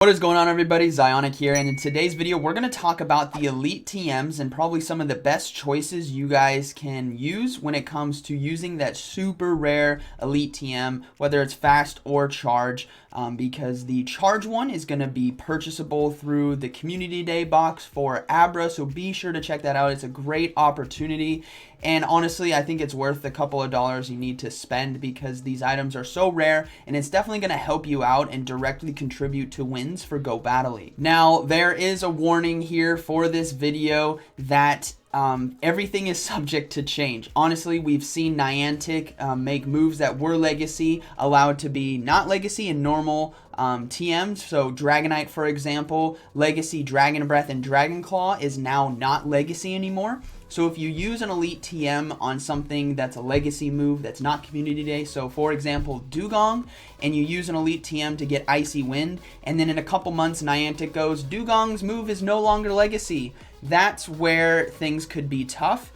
What is going on, everybody? Zyonik here, and in today's video we're going to talk about the Elite TMs and probably some of the best choices you guys can use when it comes to using that super rare Elite TM, whether it's fast or charge, because the charge one is going to be purchasable through the Community Day box for Abra, so be sure to check that out. It's a great opportunity, and honestly I think it's worth the couple of dollars you need to spend because these items are so rare, and it's definitely going to help you out and directly contribute to wins for Go Battle League. Now, there is a warning here for this video that everything is subject to change. Honestly, we've seen Niantic make moves that were legacy allowed to be not legacy in normal TMs. So Dragonite, for example, legacy Dragon Breath and Dragon Claw is now not legacy anymore. So if you use an Elite TM on something that's a legacy move that's not Community Day, so for example Dugong, and you use an Elite TM to get Icy Wind, and then in a couple months Niantic goes, Dugong's move is no longer legacy, that's where things could be tough.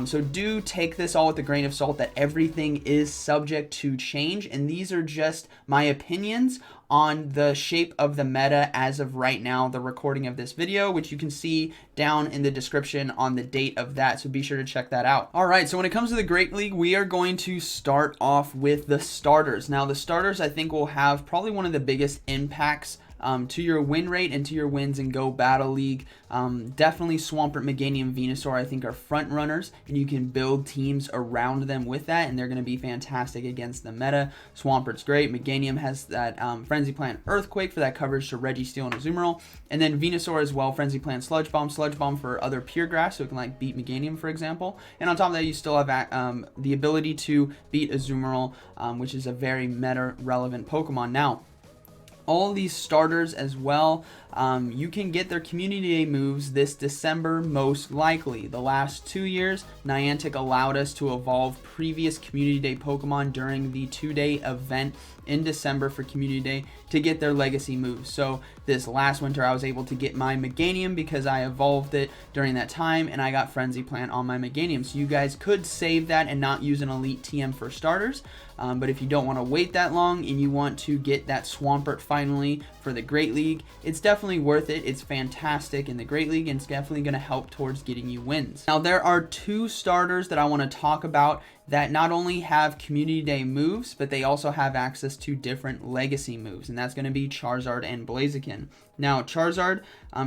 So do take this all with a grain of salt that everything is subject to change, and these are just my opinions on the shape of the meta as of right now, the recording of this video, which you can see down in the description on the date of that, so be sure to check that out. Alright, so when it comes to the Great League, we are going to start off with the starters. Now the starters I think will have probably one of the biggest impacts to your win rate and to your wins in Go Battle League. Definitely Swampert, Meganium, Venusaur I think are front runners, and you can build teams around them with that, and they're going to be fantastic against the meta. Swampert's great. Meganium has that Frenzy Plant Earthquake for that coverage to Registeel and Azumarill, and then Venusaur as well, Frenzy Plant Sludge Bomb for other Pure Grass, so it can like beat Meganium, for example. And on top of that, you still have the ability to beat Azumarill, which is a very meta relevant Pokemon. Now, all these starters as well, you can get their Community Day moves this December most likely. The last 2 years, Niantic allowed us to evolve previous Community Day Pokemon during the 2-day event in December for Community Day to get their legacy moves. So this last winter I was able to get my Meganium because I evolved it during that time, and I got Frenzy Plant on my Meganium. So you guys could save that and not use an Elite TM for starters, but if you don't want to wait that long and you want to get that Swampert finally for the Great League, it's definitely worth it. It's fantastic in the Great League, and it's definitely going to help towards getting you wins. Now there are two starters that I want to talk about that not only have Community Day moves, but they also have access to different legacy moves, and that's going to be Charizard and Blaziken. Now Charizard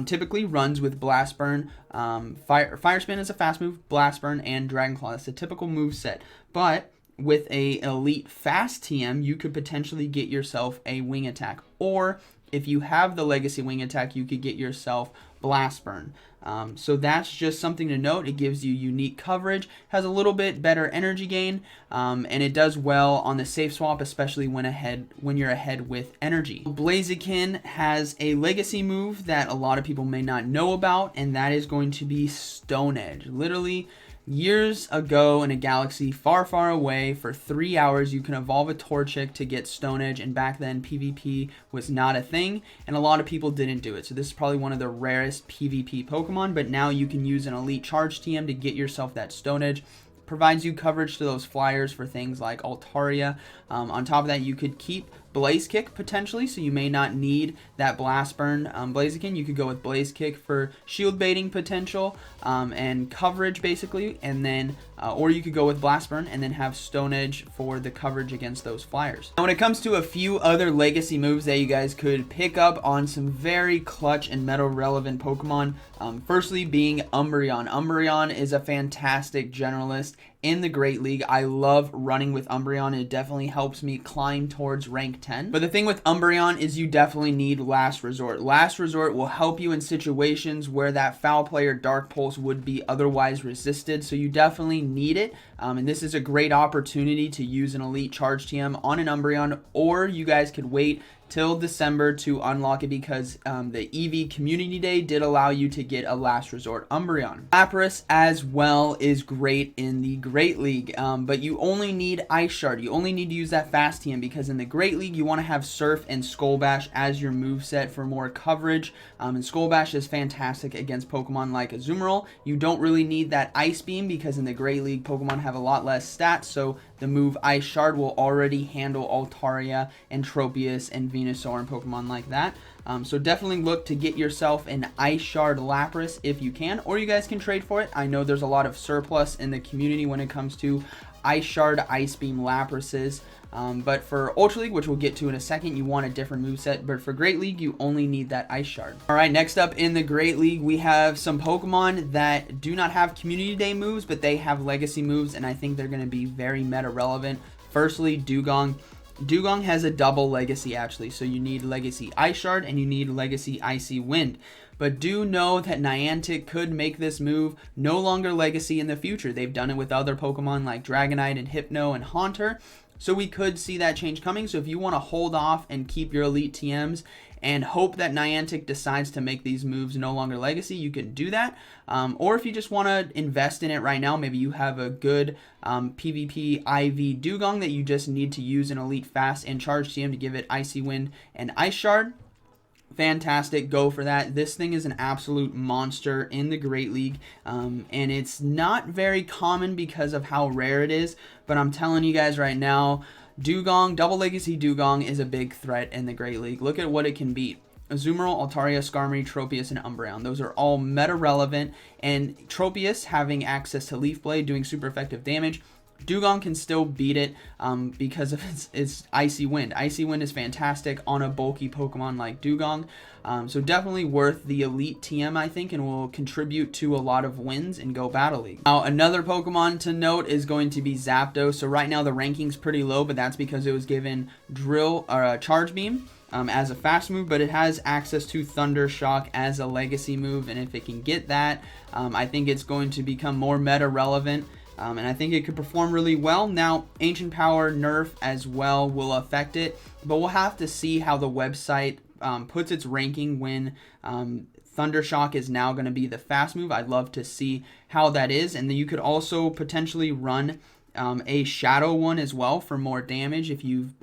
typically runs with Blast Burn, Fire Spin is a fast move, Blast Burn, and Dragon Claw. That's a typical move set, but with a Elite Fast TM, you could potentially get yourself a Wing Attack, or if you have the Legacy Wing Attack, you could get yourself Blast Burn. So that's just something to note. It gives you unique coverage, has a little bit better energy gain, and it does well on the safe swap, especially when you're ahead with energy. Blaziken has a legacy move that a lot of people may not know about, and that is going to be Stone Edge. Literally, years ago in a galaxy far, far away, for 3 hours you can evolve a Torchic to get Stone Edge, and back then PvP was not a thing, and a lot of people didn't do it. So this is probably one of the rarest PvP Pokemon, but now you can use an Elite Charge TM to get yourself that Stone Edge. Provides you coverage to those flyers for things like Altaria. On top of that, you could keep Blaze Kick potentially, so you may not need that Blast Burn Blaziken. You could go with Blaze Kick for shield baiting potential and coverage basically, and then or you could go with Blast Burn and then have Stone Edge for the coverage against those flyers. Now when it comes to a few other legacy moves that you guys could pick up on some very clutch and meta relevant Pokemon, firstly being Umbreon. Umbreon is a fantastic generalist in the Great League. I love running with Umbreon. It definitely helps me climb towards rank 10. But the thing with Umbreon is you definitely need Last Resort. Last Resort will help you in situations where that Foul Play or Dark Pulse would be otherwise resisted, so you definitely need it. And this is a great opportunity to use an Elite Charge TM on an Umbreon, or you guys could wait till December to unlock it because the EV Community Day did allow you to get a Last Resort Umbreon. Lapras as well is great in the Great League, but you only need Ice Shard. You only need to use that Fast TM because in the Great League you want to have Surf and Skull Bash as your moveset for more coverage, and Skull Bash is fantastic against Pokemon like Azumarill. You don't really need that Ice Beam because in the Great League Pokemon have a lot less stats, so the move Ice Shard will already handle Altaria and Tropius and Venusaur and Pokemon like that. So definitely look to get yourself an Ice Shard Lapras if you can, or you guys can trade for it. I know there's a lot of surplus in the community when it comes to Ice Shard, Ice Beam Laprases. But for Ultra League, which we'll get to in a second, you want a different moveset. But for Great League, you only need that Ice Shard. Alright, next up in the Great League, we have some Pokemon that do not have Community Day moves, but they have Legacy moves, and I think they're going to be very meta relevant. Firstly, Dugong. Dugong has a double Legacy actually, so you need Legacy Ice Shard and you need Legacy Icy Wind. But do know that Niantic could make this move no longer Legacy in the future. They've done it with other Pokemon like Dragonite and Hypno and Haunter. So we could see that change coming. So if you want to hold off and keep your Elite TMs and hope that Niantic decides to make these moves no longer Legacy, you can do that. Or if you just want to invest in it right now, maybe you have a good PvP IV Dugong that you just need to use an Elite Fast and Charge TM to give it Icy Wind and Ice Shard. Fantastic, go for that. This thing is an absolute monster in the Great League, and it's not very common because of how rare it is, but I'm telling you guys right now, Dugong, double Legacy Dugong is a big threat in the Great League. Look at what it can beat. Azumarill, Altaria, Skarmory, Tropius, and Umbreon. Those are all meta relevant, and Tropius having access to Leaf Blade doing super effective damage. Dugong can still beat it because of its Icy Wind. Icy Wind is fantastic on a bulky Pokemon like Dugong. So definitely worth the Elite TM, I think, and will contribute to a lot of wins in Go Battle League. Now, another Pokemon to note is going to be Zapdos. So right now the ranking's pretty low, but that's because it was given Charge Beam as a fast move, but it has access to Thunder Shock as a legacy move, and if it can get that, I think it's going to become more meta relevant. And I think it could perform really well. Now, Ancient Power nerf as well will affect it, but we'll have to see how the website puts its ranking when Thunder Shock is now going to be the fast move. I'd love to see how that is. And then you could also potentially run a Shadow one as well for more damage. If you've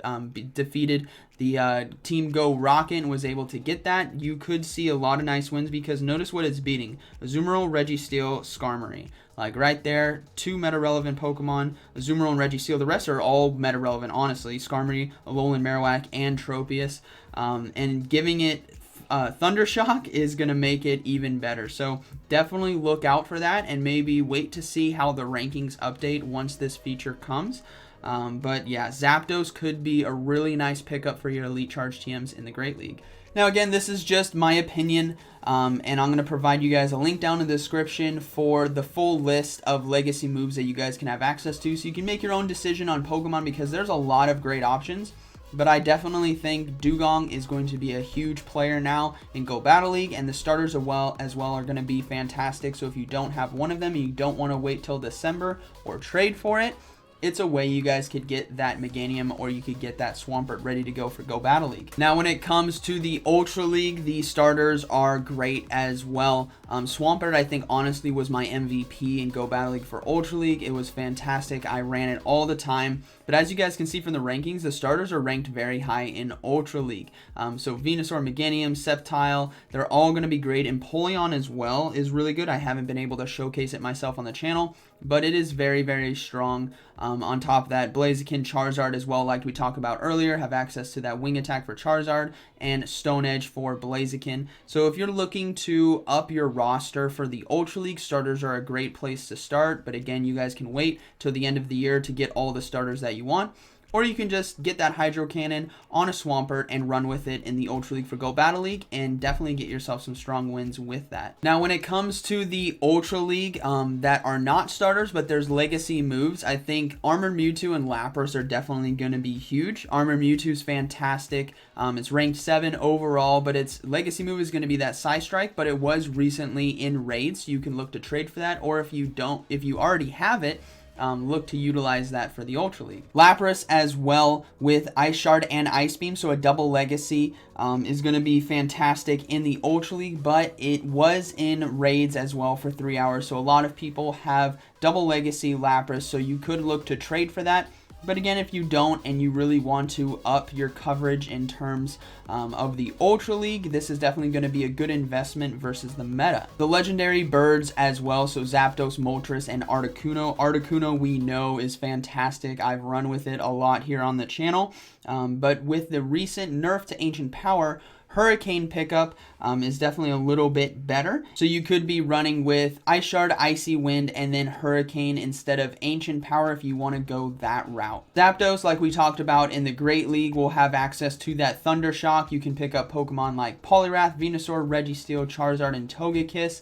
defeated the Team Go Rocket and was able to get that, you could see a lot of nice wins because notice what it's beating. Azumarill, Registeel, Skarmory. Like right there, two meta-relevant Pokemon, Azumarill and Registeel. The rest are all meta-relevant, honestly. Skarmory, Alolan Marowak, and Tropius. And giving it Thunder Shock is going to make it even better. So definitely look out for that and maybe wait to see how the rankings update once this feature comes. But yeah, Zapdos could be a really nice pickup for your Elite Charge TMs in the Great League. Now again, this is just my opinion, and I'm going to provide you guys a link down in the description for the full list of legacy moves that you guys can have access to, so you can make your own decision on Pokemon because there's a lot of great options. But I definitely think Dugong is going to be a huge player now in Go Battle League, and the starters as well are going to be fantastic. So if you don't have one of them and you don't want to wait till December or trade for it, it's a way you guys could get that Meganium or you could get that Swampert ready to go for Go Battle League. Now when it comes to the Ultra League, the starters are great as well. Swampert I think honestly was my MVP in Go Battle League for Ultra League. It was fantastic. I ran it all the time. But as you guys can see from the rankings, the starters are ranked very high in Ultra League. So Venusaur, Meganium, Sceptile, they're all going to be great. And Empoleon as well is really good. I haven't been able to showcase it myself on the channel, but it is very, very strong. On top of that, Blaziken, Charizard as well, like we talked about earlier, have access to that wing attack for Charizard and Stone Edge for Blaziken. So if you're looking to up your roster for the Ultra League, starters are a great place to start. But again, you guys can wait till the end of the year to get all the starters that you want. Or you can just get that Hydro Cannon on a Swampert and run with it in the Ultra League for Go Battle League and definitely get yourself some strong wins with that. Now when it comes to the Ultra League that are not starters but there's legacy moves, I think Armored Mewtwo and Lapras are definitely going to be huge. Armored Mewtwo is fantastic. It's ranked 7 overall, but its legacy move is going to be that Psystrike, but it was recently in raids, so you can look to trade for that, or if you already have it, look to utilize that for the Ultra League. Lapras as well with Ice Shard and Ice Beam, so a double legacy is going to be fantastic in the Ultra League, but it was in raids as well for 3 hours, so a lot of people have double legacy Lapras, so you could look to trade for that. But again, if you don't and you really want to up your coverage in terms of the Ultra League, this is definitely going to be a good investment versus the meta. The legendary birds as well, so Zapdos, Moltres, and Articuno. Articuno we know is fantastic. I've run with it a lot here on the channel, but with the recent nerf to Ancient Power, Hurricane pickup is definitely a little bit better. So you could be running with Ice Shard, Icy Wind, and then Hurricane instead of Ancient Power if you want to go that route. Zapdos, like we talked about in the Great League, will have access to that Thunder Shock. You can pick up Pokemon like Poliwrath, Venusaur, Registeel, Charizard, and Togekiss.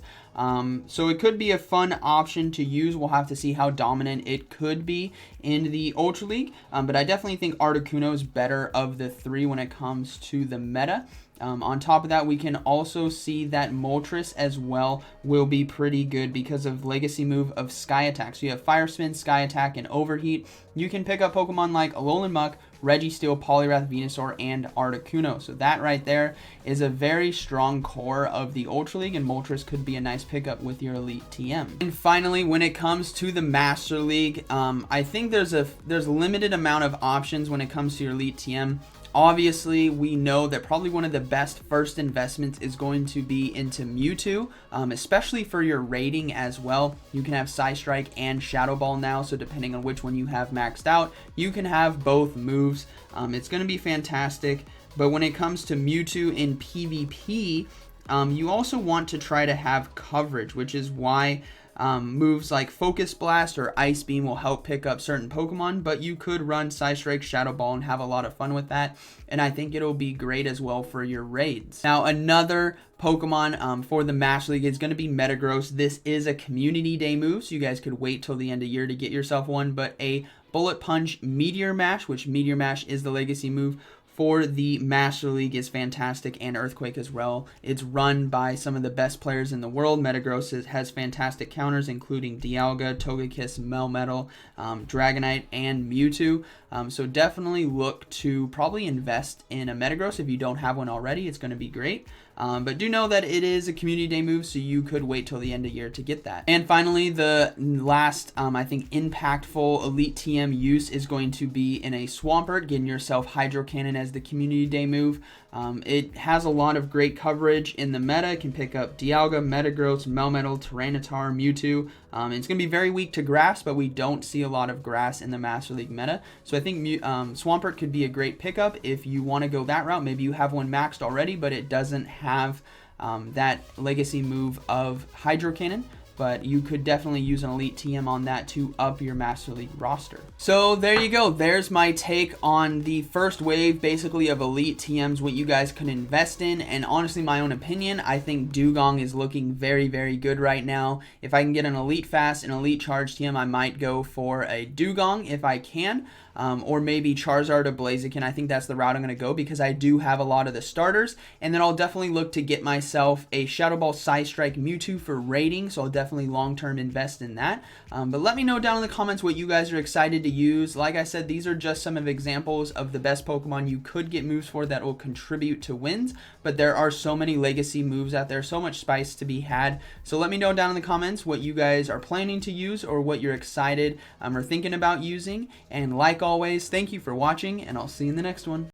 So it could be a fun option to use. We'll have to see how dominant it could be in the Ultra League. But I definitely think Articuno is better of the three when it comes to the meta. On top of that, we can also see that Moltres as well will be pretty good because of legacy move of Sky Attack. So you have Fire Spin, Sky Attack, and Overheat. You can pick up Pokemon like Alolan Muck, Registeel, Poliwrath, Venusaur, and Articuno. So that right there is a very strong core of the Ultra League, and Moltres could be a nice pickup with your Elite TM. And finally, when it comes to the Master League, I think there's a limited amount of options when it comes to your Elite TM. Obviously, we know that probably one of the best first investments is going to be into Mewtwo, especially for your rating as well. You can have Psystrike and Shadow Ball now, so depending on which one you have maxed out, you can have both moves. It's going to be fantastic, but when it comes to Mewtwo in PvP, you also want to try to have coverage, which is why moves like Focus Blast or Ice Beam will help pick up certain Pokemon, but you could run Psystrike, Shadow Ball, and have a lot of fun with that, and I think it'll be great as well for your raids. Now, another Pokemon for the Master League is going to be Metagross. This is a Community Day move, so you guys could wait till the end of year to get yourself one, but a Bullet Punch Meteor Mash, which Meteor Mash is the legacy move for the Master League, is fantastic, and Earthquake as well. It's run by some of the best players in the world. Metagross has fantastic counters, including Dialga, Togekiss, Melmetal, Dragonite, and Mewtwo. So definitely look to probably invest in a Metagross if you don't have one already. It's going to be great. But do know that it is a Community Day move, so you could wait till the end of year to get that. And finally, the last, I think, impactful Elite TM use is going to be in a Swampert, getting yourself Hydro Cannon as the Community Day move. It has a lot of great coverage in the meta. It can pick up Dialga, Metagross, Melmetal, Tyranitar, Mewtwo. It's going to be very weak to grass, but we don't see a lot of grass in the Master League meta. So I think Swampert could be a great pickup if you want to go that route. Maybe you have one maxed already, but it doesn't have that legacy move of Hydro Cannon. But you could definitely use an Elite TM on that to up your Master League roster. So there you go. There's my take on the first wave, basically, of Elite TMs, what you guys can invest in. And honestly, my own opinion, I think Dugong is looking very, very good right now. If I can get an Elite Fast and Elite Charge TM, I might go for a Dugong if I can. Or maybe Charizard or Blaziken. I think that's the route I'm going to go because I do have a lot of the starters. And then I'll definitely look to get myself a Shadow Ball Psystrike Mewtwo for rating, so I'll definitely long-term invest in that. But let me know down in the comments what you guys are excited to use. Like I said, these are just some of examples of the best Pokemon you could get moves for that will contribute to wins, but there are so many legacy moves out there, so much spice to be had. So let me know down in the comments what you guys are planning to use or what you're excited or thinking about using. And like always, thank you for watching, and I'll see you in the next one.